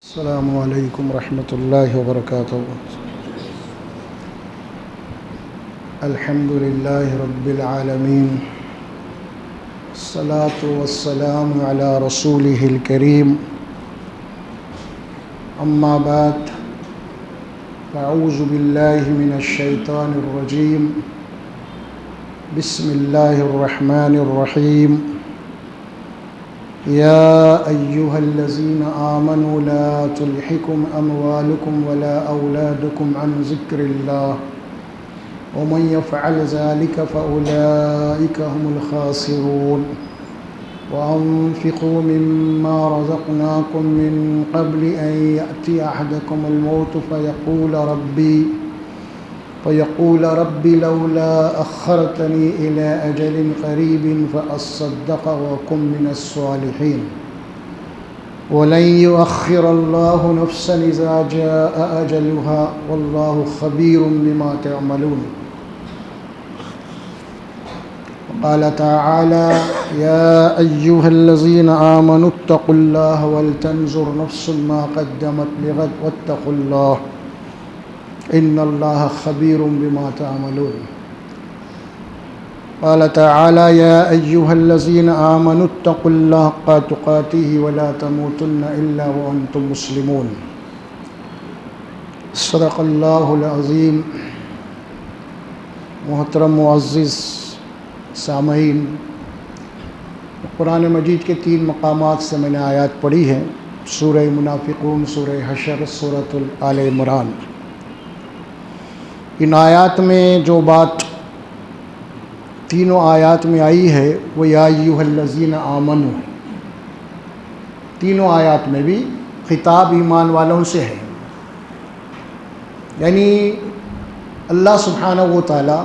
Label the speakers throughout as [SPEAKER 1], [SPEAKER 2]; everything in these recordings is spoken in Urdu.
[SPEAKER 1] السلام علیکم ورحمۃ اللہ وبرکاتہ۔ الحمد للہ رب العالمین، الصلاة والسلام علی رسولہ الکریم، اما بعد فاعوذ باللہ من الشیطان الرجیم، بسم اللہ الرحمن الرحیم۔ يا أيها الذين آمنوا لا تلهكم أموالكم ولا أولادكم عن ذكر الله ومن يفعل ذلك فأولئك هم الخاسرون وأنفقوا مما رزقناكم من قبل أن يأتي أحدكم الموت فيقول ربي لولا أخرتني إلى أجل قريب فأصدق وأكن من الصالحين ولن يؤخر الله نفسا إذا جاء أجلها والله خبير بما تعملون۔ وقال تعالى يا أيها الذين آمنوا اتقوا الله ولتنظر نفس ما قدمت لغد واتقوا الله ان اللہ خبیر بما تعملون۔ قال تعالی یا ایہا الذین آمنوا اتقوا اللہ حق تقاتہ ولا تموتن الا وانتم مسلمون۔ صدق اللہ العظیم۔ محترم معزز سامعین، قرآن مجید کے 3 مقامات سے میں نے آیات پڑھی ہیں، سورہ منافقون، سورہ حشر، سورۃ آل عمران۔ ان آیات میں جو بات تینوں آیات میں آئی ہے وہ یا ایھا الذین آمنو ہے۔ تینوں آیات میں بھی خطاب ایمان والوں سے ہے، یعنی اللہ سبحانہ و تعالی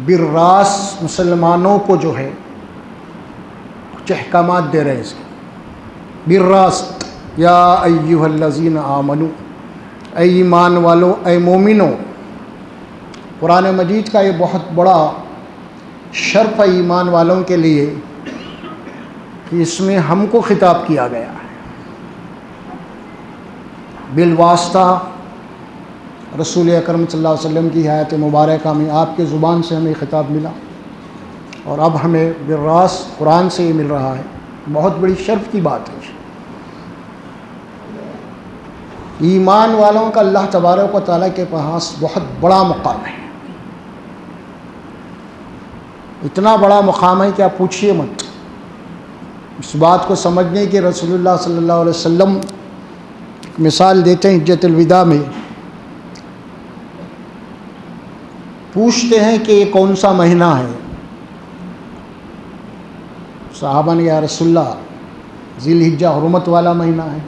[SPEAKER 1] بالراست مسلمانوں کو جو ہے کچھ احکامات دے رہے ہیں۔ بالراست یا ایھا الذین آمنو، اے ایمان والو، اے مومنو۔ قرآن مجید کا یہ بہت بڑا شرف ہے ایمان والوں کے لیے کہ اس میں ہم کو خطاب کیا گیا ہے، بالواسطہ رسول اکرم صلی اللہ علیہ وسلم کی حیات مبارکہ میں آپ کے زبان سے ہمیں خطاب ملا، اور اب ہمیں بالراست قرآن سے یہ مل رہا ہے۔ بہت بڑی شرف کی بات ہے۔ ایمان والوں کا اللہ تبارک و تعالیٰ کے پاس بہت بڑا مقام ہے، اتنا بڑا مقام ہے کہ آپ پوچھئے مت۔ اس بات کو سمجھنے کے رسول اللہ صلی اللہ علیہ وسلم مثال دیتے ہیں حجۃ الوداع میں، پوچھتے ہیں کہ یہ کون سا مہینہ ہے؟ صحابہ نے یا رسول اللہ ذی الحجہ حرمت والا مہینہ ہے۔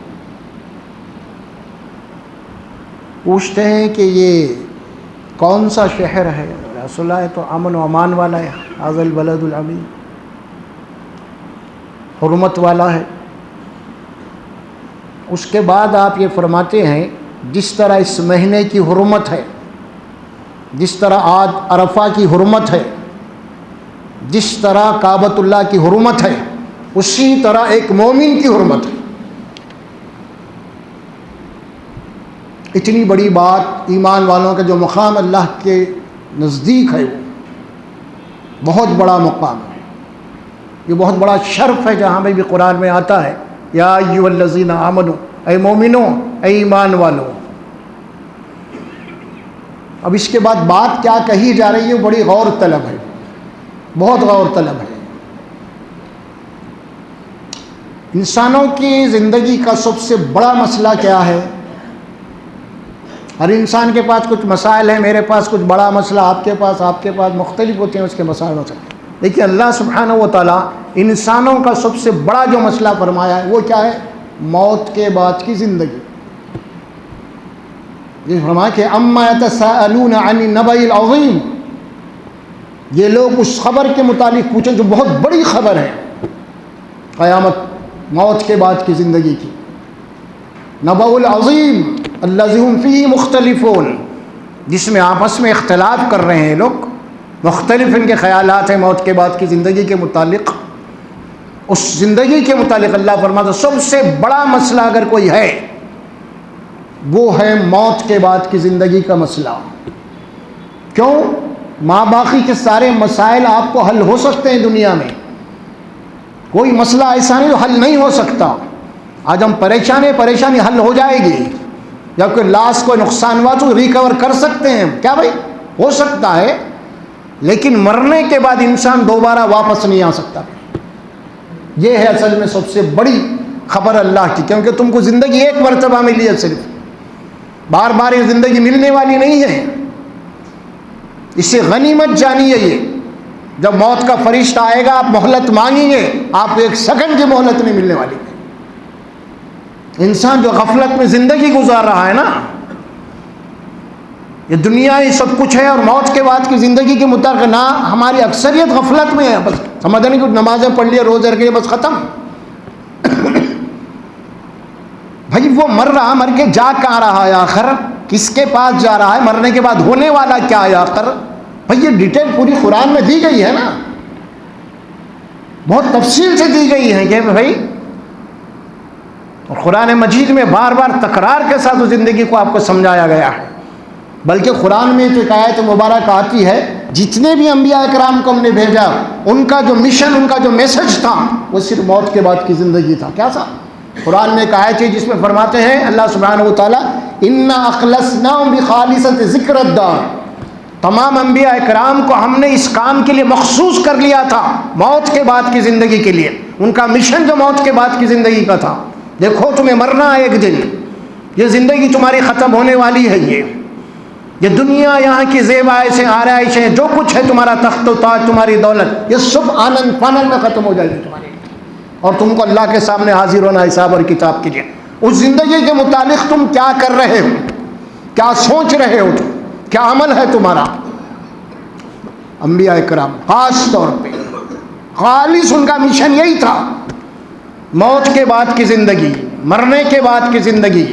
[SPEAKER 1] پوچھتے ہیں کہ یہ کون سا شہر ہے؟ رسول اللہ تو امن و امان والا ہے، ھذا البلد الامین، حرمت والا ہے۔ اس کے بعد آپ یہ فرماتے ہیں جس طرح اس مہینے کی حرمت ہے، جس طرح آج عرفہ کی حرمت ہے، جس طرح کعبۃ اللہ کی حرمت ہے، اسی طرح ایک مومن کی حرمت ہے۔ اتنی بڑی بات، ایمان والوں کا جو مقام اللہ کے نزدیک ہے، وہ بہت بڑا مقام ہے، یہ بہت بڑا شرف ہے۔ جہاں بھی قرآن میں آتا ہے یا ایھا الذین آمنو، اے مومنو، اے ایمان والو۔ اب اس کے بعد بات کیا کہی جا رہی ہے، بڑی غور طلب ہے، بہت غور طلب ہے۔ انسانوں کی زندگی کا سب سے بڑا مسئلہ کیا ہے؟ ہر انسان کے پاس کچھ مسائل ہیں، میرے پاس کچھ بڑا مسئلہ، آپ کے پاس مختلف ہوتے ہیں اس کے مسائل۔ لیکن اللہ سبحانہ و تعالیٰ انسانوں کا سب سے بڑا جو مسئلہ فرمایا ہے وہ کیا ہے؟ موت کے بعد کی زندگی۔ یہ فرمایا کہ اما یتساءلون عن النبأ العظیم، یہ لوگ اس خبر کے متعلق پوچھیں جو بہت بڑی خبر ہے، قیامت، موت کے بعد کی زندگی کی۔ نبأ العظیم الذی ھم فیہ مختلفون، جس میں آپس میں اختلاف کر رہے ہیں لوگ، مختلف ان کے خیالات ہیں موت کے بعد کی زندگی کے متعلق۔ اس زندگی کے متعلق اللہ فرماتا سب سے بڑا مسئلہ اگر کوئی ہے وہ ہے موت کے بعد کی زندگی کا مسئلہ۔ کیوں؟ ماں باقی کے سارے مسائل آپ کو حل ہو سکتے ہیں دنیا میں، کوئی مسئلہ ایسا نہیں جو حل نہیں ہو سکتا۔ آج ہم پریشان ہیں، پریشانی حل ہو جائے گی، یا کوئی لاس کوئی نقصان ہوا تو ریکور کر سکتے ہیں، کیا بھائی ہو سکتا ہے، لیکن مرنے کے بعد انسان دوبارہ واپس نہیں آ سکتا۔ یہ ہے اصل میں سب سے بڑی خبر اللہ کی، کیونکہ تم کو زندگی ایک مرتبہ ملی ہے، صرف بار بار یہ زندگی ملنے والی نہیں ہے۔ اسے غنیمت جانیے، یہ جب موت کا فرشتہ آئے گا آپ مہلت مانگیں گے، آپ کو ایک سیکنڈ کی مہلت نہیں ملنے والی۔ انسان جو غفلت میں زندگی گزار رہا ہے نا، یہ دنیا ہی سب کچھ ہے اور موت کے بعد کی زندگی کے متعلق نہ ہماری اکثریت غفلت میں ہے، بس سمجھ نہیں، کچھ نمازیں پڑھ لیے، روزے رکھ لیے، بس ختم۔ بھائی وہ مر رہا، مر کے جا کہاں رہا ہے آخر؟ کس کے پاس جا رہا ہے؟ مرنے کے بعد ہونے والا کیا ہے آخر؟ بھائی یہ ڈیٹیل پوری قرآن میں دی گئی ہے نا، بہت تفصیل سے دی گئی ہے کہ بھائی، اور قرآن مجید میں بار بار تکرار کے ساتھ اس زندگی کو آپ کو سمجھایا گیا ہے۔ بلکہ قرآن میں تو ایک آیت مبارک آتی ہے، جتنے بھی انبیاء اکرام کو ہم نے بھیجا، ان کا جو مشن، ان کا جو میسج تھا، وہ صرف موت کے بعد کی زندگی تھا۔ کیا تھا؟ قرآن میں ایک آیت ہے جس میں فرماتے ہیں اللہ سبحانہ و تعالیٰ، اِنَّا أَخْلَصْنَاهُمْ بِخَالِصَةِ ذِكْرِ الدَّارِ، تمام انبیاء اکرام کو ہم نے اس کام کے لیے مخصوص کر لیا تھا، موت کے بعد کی زندگی کے لیے۔ ان کا مشن جو موت کے بعد کی زندگی کا تھا، دیکھو تمہیں مرنا ہے ایک دن، یہ زندگی تمہاری ختم ہونے والی ہے، یہ دنیا، یہاں کی زیبائشیں، آرائشیں، جو کچھ ہے تمہارا تخت و تاج، تمہاری دولت، یہ سب آنند فانند میں ختم ہو جائے گی تمہارے لیے، اور تم کو اللہ کے سامنے حاضر ہونا حساب اور کتاب کے لیے۔ اس زندگی کے متعلق تم کیا کر رہے ہو، کیا سوچ رہے ہو، کیا عمل ہے تمہارا؟ انبیاء اکرام خاص طور پہ خالص ان کا مشن یہی تھا، موت کے بعد کی زندگی، مرنے کے بعد کی زندگی۔